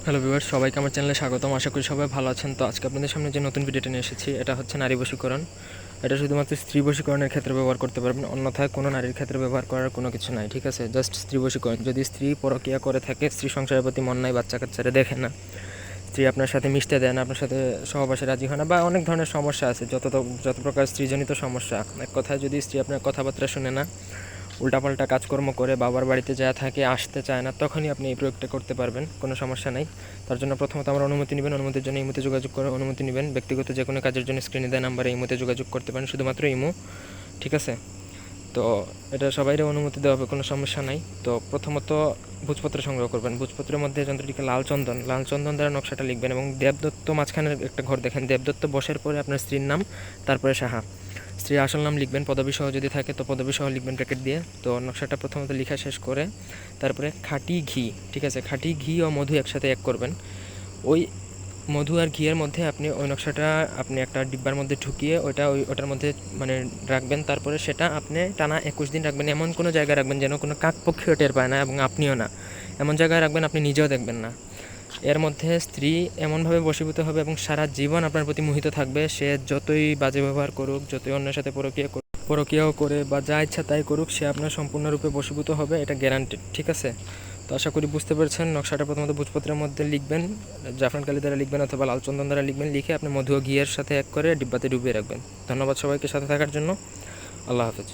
Hello viewers, সবাইকে আমার চ্যানেলে স্বাগতম। আশা করি সবাই ভালো আছেন। তো আজকে আপনাদের সামনে যে নতুন ভিডিওটা নিয়ে এসেছি, এটা হচ্ছে নারী বশীকরণ। এটা শুধুমাত্র স্ত্রী বশীকরণের ক্ষেত্রে ব্যবহার করতে পারবেন, অন্যথায় কোনো নারীর ক্ষেত্রে ব্যবহার করার কোনো কিছু নাই। ঠিক আছে, জাস্ট স্ত্রী বশীকরণ। যদি স্ত্রী পরকীয়া করে থাকে, স্ত্রী সংসারের প্রতি মন নাই, বাচ্চা কাচ্চারা দেখে না, স্ত্রী আপনার সাথে মিশতে দেন, আপনার সাথে সহবাসে রাজি হয় না, বা অনেক ধরনের সমস্যা আছে, যত প্রকার স্ত্রীজনিত সমস্যা, এক কথায় যদি স্ত্রী আপনার কথাবার্তা শুনে না, উল্টাপাল্টা কাজকর্ম করে বাবার বাড়িতে যা থাকে, আসতে চায় না, তখনই আপনি এই প্রয়োগটা করতে পারবেন, কোনো সমস্যা নেই। তার জন্য প্রথমত আমার অনুমতি নেবেন, অনুমতির জন্য ইমোতে যোগাযোগ করে অনুমতি নেবেন। ব্যক্তিগত যে কোনো কাজের জন্য স্ক্রিনে দেওয়া নাম্বারে ইমোতে যোগাযোগ করতে পারেন, শুধুমাত্র ইমো। ঠিক আছে, তো এটা সবাইরে অনুমতি দেওয়া হবে, কোনো সমস্যা নাই। তো প্রথমত ভোজপত্র সংগ্রহ করবেন। ভোজপত্রের মধ্যে যন্ত্রটিকে লাল চন্দন দ্বারা নকশাটা লিখবেন, এবং দেবদত্ত মাঝখানের একটা ঘর দেখেন, দেবদত্ত বসের পরে আপনার স্ত্রীর নাম, তারপরে সাহা। স্ত্রীর আসল নাম লিখবেন, পদবী সহ যদি থাকে তো পদবী সহ লিখবেন ব্র্যাকেট দিয়ে। তো নকশাটা প্রথমত লেখা শেষ করে তারপরে খাঁটি ঘি, ঠিক আছে, খাঁটি ঘি ও মধু একসাথে এক করবেন। ওই মধু আর ঘিয়ের মধ্যে আপনি ওই নকশাটা আপনি একটা ডিব্বার মধ্যে ঢুকিয়ে ওটার মধ্যে মানে রাখবেন। তারপরে সেটা আপনি টানা 21 দিন রাখবেন। এমন কোনো জায়গায় রাখবেন যেন কোনো কাকপক্ষীও টের পায় না, এবং আপনিও না। এমন জায়গায় রাখবেন আপনি নিজেও দেখবেন না। এর মধ্যে স্ত্রী এমনভাবে বশীভূত হবে এবং সারা জীবন আপনার প্রতি মোহিত থাকবে। সে যতই বাজে ব্যবহার করুক, যতই অন্যের সাথে পরকীয়াও করে বা যা ইচ্ছা তাই করুক, সে আপনার সম্পূর্ণরূপে বশীভূত হবে, এটা গ্যারান্টেড। ঠিক আছে, তো আশা করি বুঝতে পেরেছেন। নকশাটা প্রথমত ভোজপত্রের মধ্যে লিখবেন, জাফরান কালি দ্বারা লিখবেন অথবা লাল চন্দন দ্বারা লিখবেন। লিখে আপনি মধু ও ঘিয়ের সাথে এক করে ডিব্বাতে ডুবিয়ে রাখবেন। ধন্যবাদ সবাইকে সাথে থাকার জন্য। আল্লাহ হাফেজ।